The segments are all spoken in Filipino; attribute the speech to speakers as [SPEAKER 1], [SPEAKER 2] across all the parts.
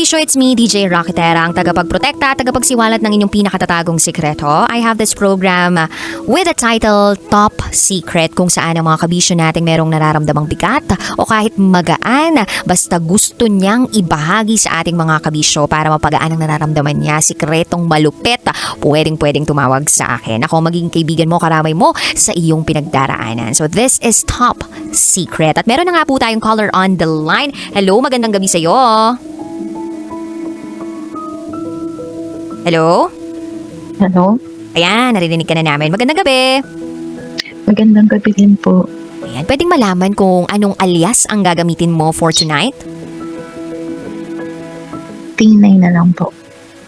[SPEAKER 1] kabisyo, it's me, DJ Rocketera, ang tagapagprotekta, tagapagsiwalat ng inyong pinakatatagong sikreto. I have this program with the title Top Secret, kung saan ang mga kabisyo nating merong nararamdamang bigat o kahit magaan, basta gusto niyang ibahagi sa ating mga kabisyo para mapagaan ang nararamdaman niya, sikretong malupit, pwedeng tumawag sa akin. Ako magiging kaibigan mo, karamay mo sa iyong pinagdaraanan. So this is Top Secret. At meron na nga po tayong caller on the line. Hello, magandang gabi sa'yo. Hello?
[SPEAKER 2] Hello?
[SPEAKER 1] Ayan, narinig ka na namin. Magandang gabi.
[SPEAKER 2] Magandang gabi din po.
[SPEAKER 1] Ayan, pwedeng malaman kung anong alias ang gagamitin mo for tonight?
[SPEAKER 2] Tinay na lang po.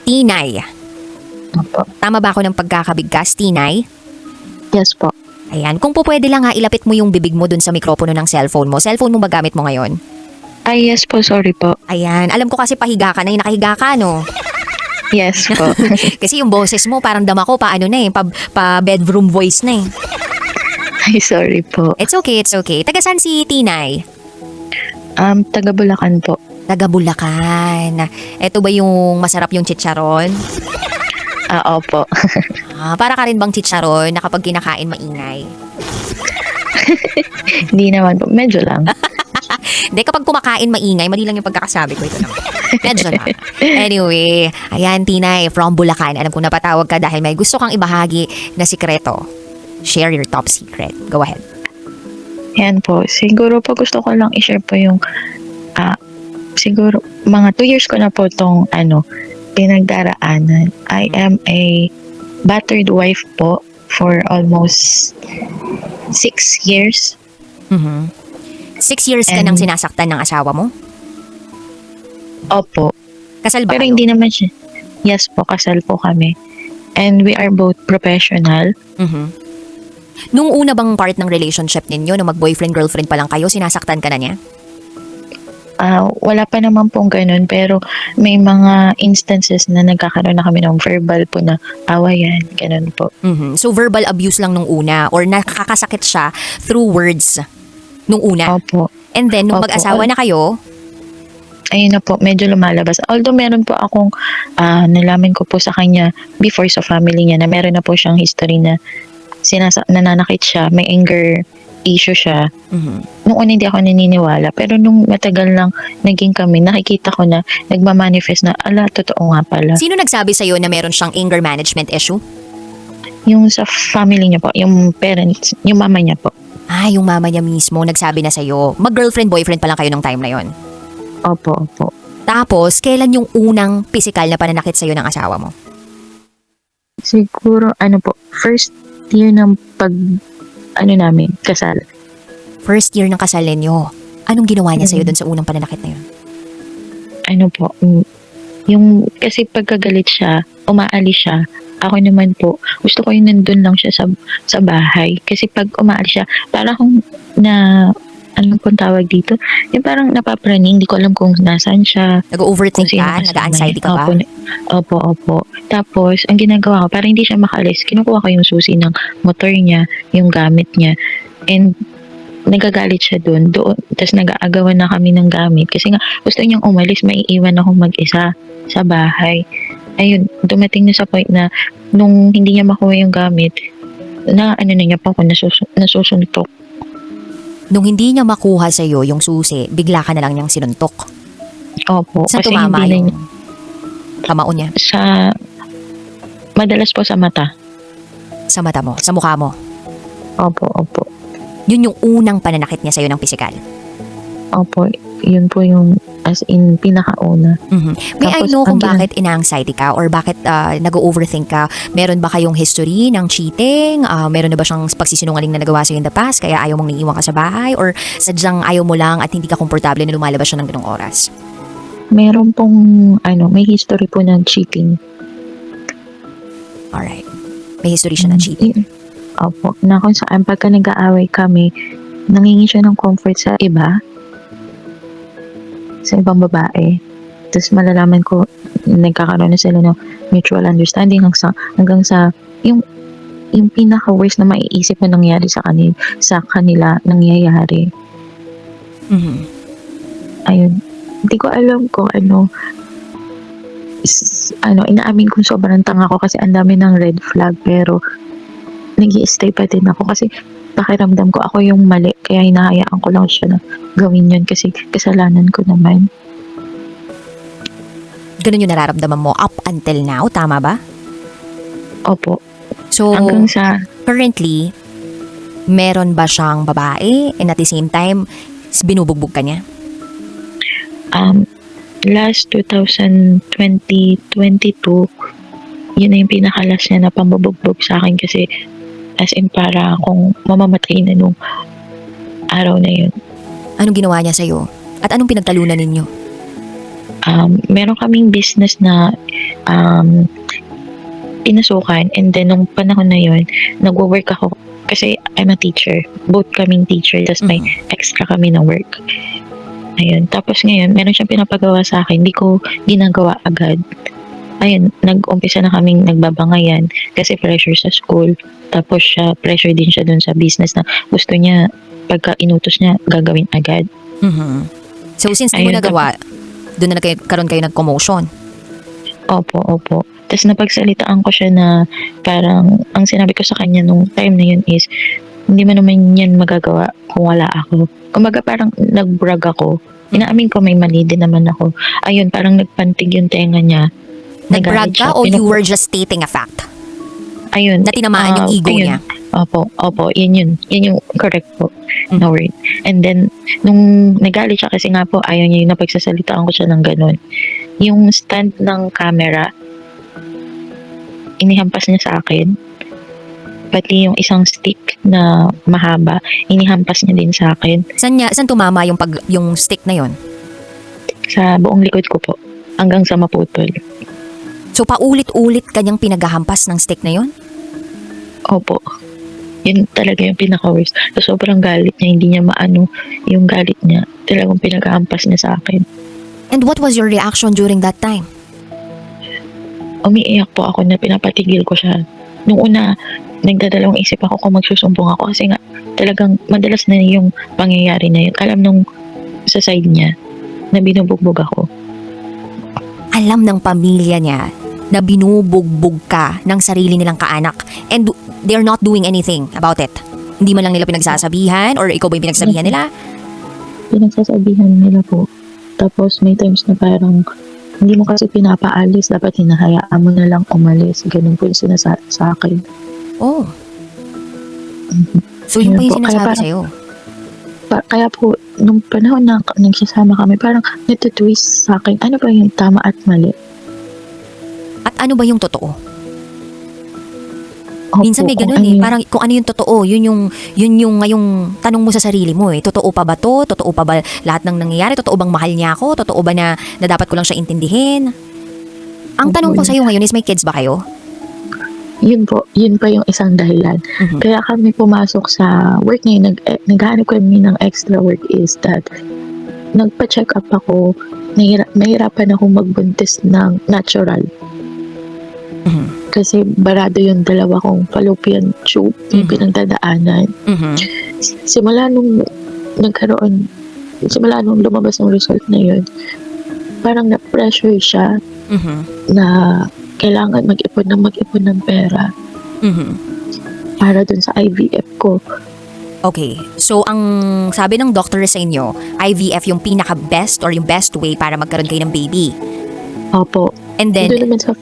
[SPEAKER 1] Tinay.
[SPEAKER 2] Opo.
[SPEAKER 1] Tama ba ako ng pagkakabigkas, Tinay?
[SPEAKER 2] Yes po.
[SPEAKER 1] Ayan, kung po pwede lang nga, ilapit mo yung bibig mo dun sa mikropono ng cellphone mo. Cellphone mo ba gamit mo ngayon?
[SPEAKER 2] Ay, yes po. Sorry po.
[SPEAKER 1] Ayan, alam ko kasi pahiga ka na, yung nakahiga ka, no?
[SPEAKER 2] Yes po.
[SPEAKER 1] Kasi yung boses mo, parang dama ko, paano na eh, pa bedroom voice na eh.
[SPEAKER 2] Ay, sorry po.
[SPEAKER 1] It's okay, it's okay. Taga saan si Tinay?
[SPEAKER 2] Taga Bulacan po.
[SPEAKER 1] Taga Bulacan. Ito ba yung masarap yung chicharon?
[SPEAKER 2] Opo.
[SPEAKER 1] Para ka rin bang chicharon na kapag kinakain maingay?
[SPEAKER 2] Hindi naman po. Medyo lang.
[SPEAKER 1] Hindi, kapag kumakain maingay, mali lang yung pagkakasabi ko. Ito naman. Medyo lang. Anyway, ayan Tinay, from Bulacan. Alam kong napatawag ka dahil may gusto kang ibahagi na sikreto. Share your top secret. Go ahead.
[SPEAKER 2] Yan po. Siguro po gusto ko lang i-share po yung siguro mga 2 years ko na po itong pinagdaraanan. I am a battered wife po for almost 6 years.
[SPEAKER 1] 6 years ka nang sinasaktan ng asawa mo?
[SPEAKER 2] Opo.
[SPEAKER 1] Kasal ba
[SPEAKER 2] Pero
[SPEAKER 1] kayo?
[SPEAKER 2] hindi naman siya. Yes po, kasal po kami. And we are both professional.
[SPEAKER 1] Nung una bang part ng relationship ninyo, nung mag-boyfriend-girlfriend pa lang kayo, sinasaktan ka na niya?
[SPEAKER 2] Wala pa naman pong ganun, pero may mga instances na nagkakaroon na kami ng verbal po na awayan, ganun po.
[SPEAKER 1] So verbal abuse lang nung una or nakakasakit siya through words nung una?
[SPEAKER 2] Opo.
[SPEAKER 1] And then, nung
[SPEAKER 2] Opo.
[SPEAKER 1] mag-asawa na kayo,
[SPEAKER 2] Ayun na po, medyo lumalabas. Although meron po akong nalaman ko po sa kanya before sa family niya na meron na po siyang history na nananakit siya, may anger issue siya. Nung una hindi ako naniniwala, pero nung matagal lang naging kami, nakikita ko na nagmamanifest na, totoo nga pala.
[SPEAKER 1] sino nagsabi sa'yo na meron siyang anger management issue?
[SPEAKER 2] Yung sa family niya po, yung parents, yung mama niya po.
[SPEAKER 1] Yung mama niya mismo nagsabi na sa'yo. Mag-girlfriend, boyfriend pa lang kayo ng time na yon.
[SPEAKER 2] Opo, opo.
[SPEAKER 1] Tapos, kailan yung unang physical na pananakit sa'yo ng asawa mo?
[SPEAKER 2] Siguro, first year ng namin, kasal.
[SPEAKER 1] First year ng kasal ninyo. Anong ginawa niya sa'yo dun sa unang pananakit na yun?
[SPEAKER 2] Kasi pagkagalit siya, umaalis siya. Ako naman po, gusto ko yung nandun lang siya sa bahay. Kasi pag umaalis siya, parang anong tawag dito? Yung parang napapraning, hindi ko alam kung nasaan siya.
[SPEAKER 1] Nag-overthink
[SPEAKER 2] Kung sino
[SPEAKER 1] ka?
[SPEAKER 2] kasama
[SPEAKER 1] Nag-anxiety ka ba?
[SPEAKER 2] Opo. Tapos, ang ginagawa ko, parang hindi siya makalis, kinukuha ko yung susi ng motor niya, yung gamit niya. And, nagagalit siya doon. Tapos, nag-aagawan na kami ng gamit. Kasi nga, gusto niyang umalis, maiiwan ako mag-isa sa bahay. Ayun, dumating na sa point na, nung hindi niya makuha yung gamit, na niya pa ako, nasusuntok.
[SPEAKER 1] Nung hindi niya makuha sa'yo yung susi, bigla ka na lang niyang sinuntok.
[SPEAKER 2] Opo.
[SPEAKER 1] Saan
[SPEAKER 2] kasi
[SPEAKER 1] tumama
[SPEAKER 2] hindi
[SPEAKER 1] yung kamao niya?
[SPEAKER 2] Madalas po sa mata.
[SPEAKER 1] Sa mata mo? Sa mukha mo?
[SPEAKER 2] Opo.
[SPEAKER 1] Yun yung unang pananakit niya sa'yo ng pisikal?
[SPEAKER 2] Opo. Yun po yung as in pinakauna.
[SPEAKER 1] May I
[SPEAKER 2] Tapos,
[SPEAKER 1] know kung
[SPEAKER 2] ang
[SPEAKER 1] bakit ina-anxiety ka or bakit nag-overthink ka? Meron ba kayong history ng cheating? Meron na ba siyang pagsisinungaling na nagawa sa'yo in the past kaya ayaw mong naiiwan ka sa bahay? Or sadyang ayaw mo lang at hindi ka komportable na lumalabas siya ng ganong oras?
[SPEAKER 2] Meron pong may history po ng cheating.
[SPEAKER 1] Alright. May history siya ng cheating.
[SPEAKER 2] Opo. Na kung saan pagka nag-aaway kami, nangingi siya ng comfort sa iba. Sa ibang babae. Tapos malalaman ko, nagkakaroon na sila ng mutual understanding hanggang sa yung pinaka-worst na maiisip na nangyari sa kanila nangyayari.
[SPEAKER 1] Mhm.
[SPEAKER 2] Ayun. Hindi ko alam kung inaamin kong sobrang tanga ko kasi ang dami ng red flag, pero nag-i-stay pa din ako kasi pakiramdam ko ako yung mali, kaya hinahayaan ko lang siya na gawin yun kasi kasalanan ko naman.
[SPEAKER 1] Ganun yung nararamdaman mo up until now, tama ba?
[SPEAKER 2] Opo.
[SPEAKER 1] So,
[SPEAKER 2] Hanggang sa
[SPEAKER 1] currently, meron ba siyang babae and at the same time, binubugbog ka niya?
[SPEAKER 2] last 2022, yun na yung pinakalas niya na pambubugbog sa akin kasi as in para akong mamamatay na nung araw na yun.
[SPEAKER 1] Anong ginawa niya sa'yo? At anong pinagtalunan ninyo?
[SPEAKER 2] Meron kaming business na pinasukan, and then nung panahon na yun, nagwo-work ako kasi I'm a teacher. Both kaming teacher, tas may extra kami na work. Ayun. Tapos ngayon, meron siyang pinapagawa sa akin. Hindi ko ginagawa agad. Ayun, nag-umpisa na kaming nagbabangayan kasi pressure sa school. Tapos pressure din siya dun sa business na gusto niya, pagka inutos niya, gagawin agad.
[SPEAKER 1] So, since di mo
[SPEAKER 2] Ayun,
[SPEAKER 1] nagawa, doon na karon kayo nag-commotion?
[SPEAKER 2] Opo. Tapos napagsalitaan ko siya na parang, ang sinabi ko sa kanya nung time na yun is, hindi mo naman yan magagawa kung wala ako. Kumbaga parang nag-brag ako. Inaamin ko may mali din naman ako. Ayun, parang nagpantig yung tenga niya.
[SPEAKER 1] Nag-brag
[SPEAKER 2] Nagalit
[SPEAKER 1] ka
[SPEAKER 2] siya.
[SPEAKER 1] o you were just stating a fact?
[SPEAKER 2] Ayun.
[SPEAKER 1] Na tinamaan yung ego niya?
[SPEAKER 2] Opo. Yun yung correct po na word. And then, nung nagalit siya kasi nga po, ayaw niya yung napagsasalitaan ko siya ng ganun. Yung stand ng camera, inihampas niya sa akin. Pati yung isang stick na mahaba, inihampas niya din sa akin.
[SPEAKER 1] Saan tumama yung stick na yon?
[SPEAKER 2] Sa buong likod ko po. Hanggang sa maputol.
[SPEAKER 1] So, paulit-ulit kanyang pinaghahampas ng stick na yon?
[SPEAKER 2] Opo. Yun talaga yung pinaka-worst. So, sobrang galit niya. Hindi niya maano yung galit niya. Talagang pinaghahampas niya sa akin.
[SPEAKER 1] And what was your reaction during that time?
[SPEAKER 2] Umiiyak po ako na pinapatigil ko siya. Nung una, nagdadalawang isip ako kung magsusumbong ako kasi nga talagang madalas na yung pangyayari na yun. Alam nung sa side niya na binubugbog ako.
[SPEAKER 1] Alam ng pamilya niya na binubugbog ka ng sarili nilang kaanak and they're not doing anything about it. Hindi man lang nila pinagsasabihan or ikaw ba yung pinagsasabihan nila?
[SPEAKER 2] Pinagsasabihan nila po. Tapos may times na parang hindi mo kasi pinapaalis, dapat hinahayaan mo na lang umalis. Ganun po yung sinasabi sa akin.
[SPEAKER 1] Oh. So yun pa yung sinasabi sa'yo?
[SPEAKER 2] Kaya po, nung panahon na nagsasama kami, parang natutwist sa akin, ano ba yung tama at mali?
[SPEAKER 1] At ano ba yung totoo?
[SPEAKER 2] Opo,
[SPEAKER 1] Minsan may ganun parang kung ano yung totoo, yun yung ngayong tanong mo sa sarili mo eh. Totoo pa ba to? Totoo pa ba lahat ng nangyayari? Totoo bang mahal niya ako? Totoo ba na dapat ko lang siya intindihin? Ang tanong ko sa'yo ngayon is, may kids ba kayo?
[SPEAKER 2] Yun pa yung isang dahilan. Kaya kami pumasok sa work ngayon, naghanap kami ng extra work is that nagpa-check up ako, nahirapan ako magbuntis ng natural. Kasi barado yung dalawa kong fallopian tube yung pinagdadaanan. Simula nung lumabas ng result na yun, parang na-pressure siya na kailangan mag-ipon ng pera para dun sa IVF ko.
[SPEAKER 1] Okay. So, ang sabi ng doctor sa inyo, IVF yung pinaka-best or yung best way para magkaroon kayo ng baby.
[SPEAKER 2] Opo.
[SPEAKER 1] And then,
[SPEAKER 2] Doon naman sa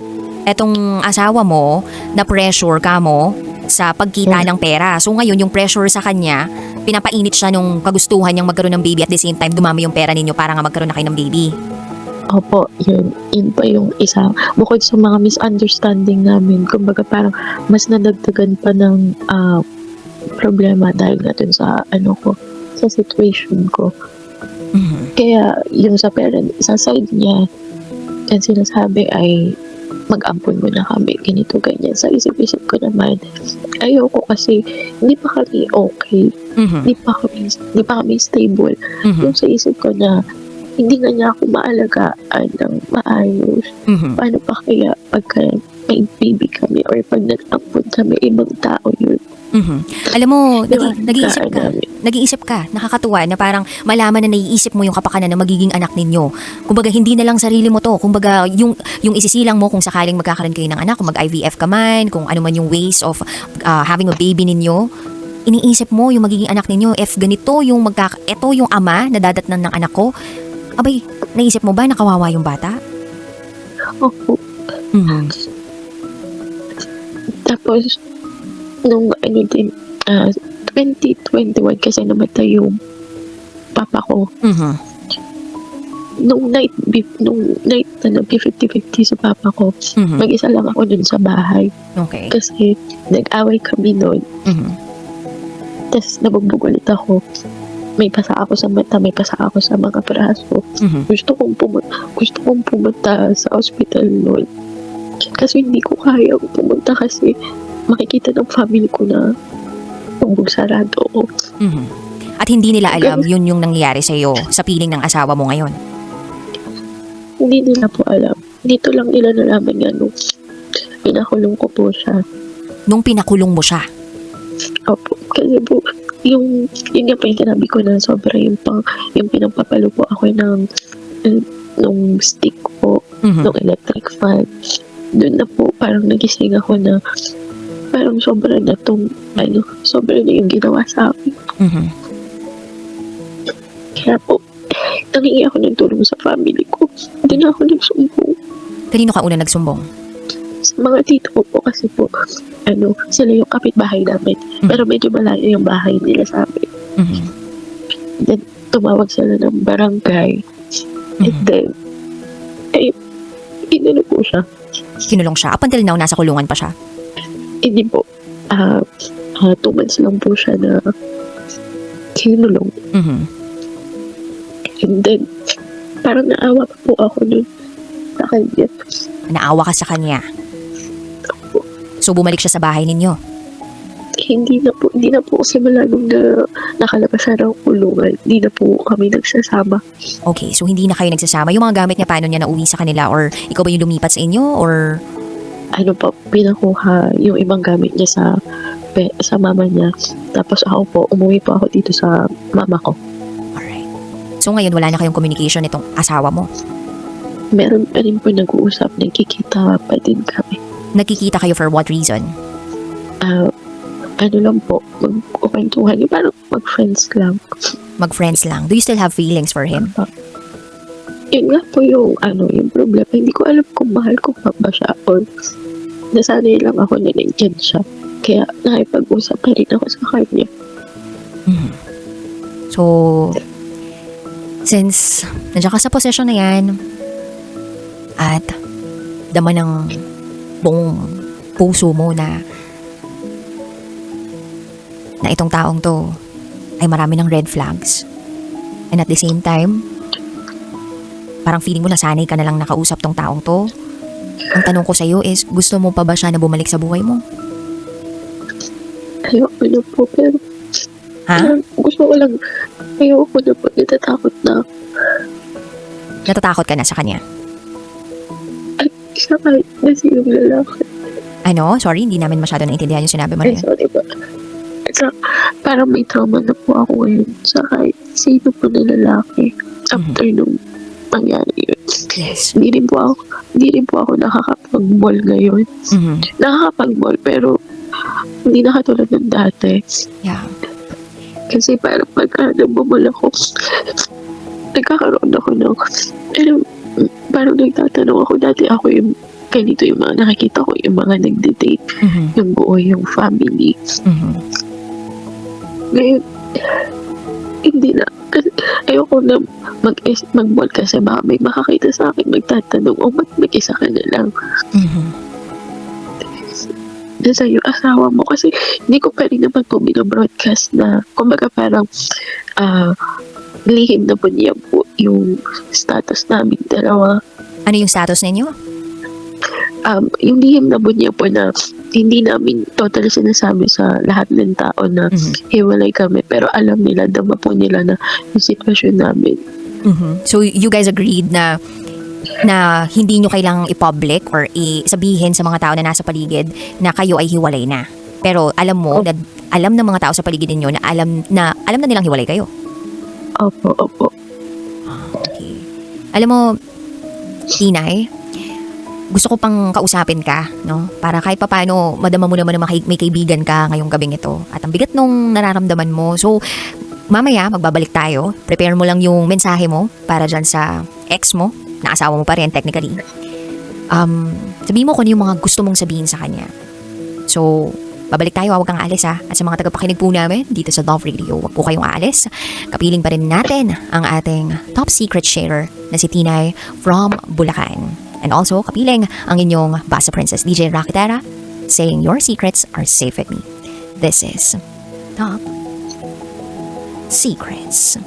[SPEAKER 1] etong asawa mo, na-pressure ka mo sa pagkita ng pera. So, ngayon, yung pressure sa kanya, pinapainit siya nung kagustuhan niyang magkaroon ng baby at the same time, dumami yung pera ninyo para nga magkaroon na kayo ng baby.
[SPEAKER 2] Opo, yun pa yung isa. Bukod sa mga misunderstanding namin, kumbaga parang mas nadagdagan pa ng problema dahil nga dun sa sa situation ko. Kaya yung sa side niya, ang sinasabi ay mag-ampun mo na kami, ganito, ganyan. Sa isip-isip ko naman, ayoko kasi hindi pa kami okay. Hindi pa kami stable. Yung sa isip ko na hindi nga niya ako maalagaan ng maayos. Paano pa kaya pagka may baby kami or pag nag-ampun kami, ibang tao yun.
[SPEAKER 1] Alam mo,
[SPEAKER 2] Diba,
[SPEAKER 1] nag-iisip nag-iisip ka. Nakakatuwa na parang malaman na naiisip mo yung kapakanan na magiging anak ninyo. Kumbaga, hindi na lang sarili mo to. Kumbaga, yung isisilang mo kung sakaling magkakaroon kayo ng anak, kung mag-IVF ka man, kung ano man yung ways of having a baby ninyo, iniisip mo yung magiging anak ninyo. If ganito yung ito yung ama na dadatnan ng anak ko, abay, naisip mo ba na kawawa yung bata?
[SPEAKER 2] Opo.
[SPEAKER 1] Mhm.
[SPEAKER 2] Tapos, nung 2021 kasi namatay yung papa ko.
[SPEAKER 1] Mhm.
[SPEAKER 2] Nung night na 50-50 sa papa ko,
[SPEAKER 1] Mhm.
[SPEAKER 2] mag-isa lang ako dun sa bahay.
[SPEAKER 1] Okay.
[SPEAKER 2] Kasi nag-away kami nun.
[SPEAKER 1] Mhm.
[SPEAKER 2] Tapos nabugbog ulit ako. May pasa ako sa mata, may pasa ako sa mga braso.
[SPEAKER 1] Mhm.
[SPEAKER 2] Gusto kong pumunta sa hospital nun. Kasi hindi ko kaya pumunta kasi makikita ng family ko na tumbog sarado ako.
[SPEAKER 1] Mhm. At hindi nila alam yun yung nangyayari sa iyo sa piling ng asawa mo ngayon.
[SPEAKER 2] Hindi nila po alam. Dito lang nila nalaman nga nung pinakulong ko po siya.
[SPEAKER 1] Nung pinakulong mo siya.
[SPEAKER 2] Opo. Kasi po, yung nga po yung sinabi ko na sobra yung pinagpapalo po ako nung stick po,
[SPEAKER 1] Mhm.
[SPEAKER 2] nung electric fan. Doon na po parang nagising ako na parang sobra na sobra na yung ginawa sa akin.
[SPEAKER 1] Mhm.
[SPEAKER 2] Kaya po, nangingi ako ng tulong sa family ko. Hindi na ako nagsumbong.
[SPEAKER 1] Kanino ka una nagsumbong?
[SPEAKER 2] Sa mga tito ko po kasi po, sila yung kapitbahay namin. Pero medyo malayo yung bahay nila sa amin.
[SPEAKER 1] Mhm.
[SPEAKER 2] Then, tumawag sila ng barangay. And
[SPEAKER 1] Mhm.
[SPEAKER 2] then, inano po siya.
[SPEAKER 1] Kinulong siya. Up until now, nasa kulungan pa siya.
[SPEAKER 2] Hindi po. 2 months lang po siya na kinulong.
[SPEAKER 1] Mhm.
[SPEAKER 2] And then, parang naawa pa po ako nun sa kanya.
[SPEAKER 1] Naawa ka sa kanya. So, bumalik siya sa bahay ninyo.
[SPEAKER 2] Hindi na po simula nung nakalabas siya ng kulungan. Hindi na po kami nagsasama.
[SPEAKER 1] Okay, so hindi na kayo nagsasama. Yung mga gamit niya, paano niya nauwi sa kanila? Or ikaw ba yung lumipat sa inyo? Or
[SPEAKER 2] Pinakuha yung ibang gamit niya sa mama niya. Tapos ako po, umuwi po ako dito sa mama ko.
[SPEAKER 1] alright. So ngayon, wala na kayong communication nitong asawa mo.
[SPEAKER 2] Meron pa rin po nag-uusap, nagkikita pa din kami.
[SPEAKER 1] Nagkikita kayo for what reason?
[SPEAKER 2] Lang po, magkukwentuhan, yung parang mag-friends lang.
[SPEAKER 1] Mag-friends lang. Do you still have feelings for him?
[SPEAKER 2] Yun nga po yung problema. Hindi ko alam kung mahal ko pa ba siya or nasanay lang ako na nandiyan siya. Kaya nakipag-usap pa rin ako sa kanya.
[SPEAKER 1] Mhm. So, since nandiyan ka sa posesyon na yan, at dama ng buong puso mo na itong taong to ay marami ng red flags. And at the same time, parang feeling mo nasanay ka na lang nakausap tong taong to. Ang tanong ko sa'yo is, gusto mo pa ba siya na bumalik sa buhay mo?
[SPEAKER 2] Ayoko na po, pero
[SPEAKER 1] Ha?
[SPEAKER 2] gusto ko lang, ayoko na po, natatakot na.
[SPEAKER 1] Natatakot ka na sa kanya?
[SPEAKER 2] Isa kahit kasi yung lalaki.
[SPEAKER 1] Ano? Sorry, hindi namin masyado naintindihan yung sinabi mo na
[SPEAKER 2] Ay,
[SPEAKER 1] yun.
[SPEAKER 2] sorry po. Sa, parang may trauma na po ako ngayon sa kahit sino po na lalaki after nung nangyari yun.
[SPEAKER 1] Yes.
[SPEAKER 2] Hindi rin po ako nakakapag-mall ngayon.
[SPEAKER 1] Mhm.
[SPEAKER 2] Nakakapag-mall pero hindi na katulad ng dati.
[SPEAKER 1] Yeah.
[SPEAKER 2] Kasi parang pagka nagmamall ako, nagkakaroon ako ng, parang nagtatanong ako, dati ako yung, ganito yung mga nakikita ko, yung mga nagde-date,
[SPEAKER 1] Mhm.
[SPEAKER 2] yung buo yung family.
[SPEAKER 1] Mhm.
[SPEAKER 2] Ngayon, hindi na. Kasi ayoko na mag-mall kasi baka may makakita sa akin, magtatanong, ba't mag-isa ka na lang?
[SPEAKER 1] Mhm.
[SPEAKER 2] Nasa yung asawa mo. Kasi hindi ko pa rin naman po binobroadcast na, kumbaga parang, lihim na po niya po yung status namin dalawa.
[SPEAKER 1] Ano yung status ninyo?
[SPEAKER 2] Yung lihim na po niya po na hindi namin totally sinasabi sa lahat ng tao na
[SPEAKER 1] Mhm.
[SPEAKER 2] hiwalay kami. Pero alam nila, dama po nila na yung sitwasyon namin.
[SPEAKER 1] Mhm. So you guys agreed na hindi nyo kailangang i-public or sabihin sa mga tao na nasa paligid na kayo ay hiwalay na. Pero alam mo na alam ng mga tao sa paligid ninyo na alam na nilang hiwalay kayo.
[SPEAKER 2] Opo, opo.
[SPEAKER 1] Okay. Alam mo, Tinay, gusto ko pang kausapin ka, no? Para kahit papaano, madama mo naman na may kaibigan ka ngayong gabing ito. At ang bigat nung nararamdaman mo. So, mamaya, magbabalik tayo. Prepare mo lang yung mensahe mo para dyan sa ex mo, na asawa mo pa rin technically. Sabihin mo kung ano yung mga gusto mong sabihin sa kanya. So, babalik tayo, huwag kang aalis ha. At sa mga tagapakinig po namin dito sa Love Radio, huwag po kayong aalis. Kapiling pa rin natin ang ating top secret sharer na si Tinay from Bulacan. And also, kapiling ang inyong Basa Princess DJ Rakitera saying your secrets are safe with me. This is Top Secrets.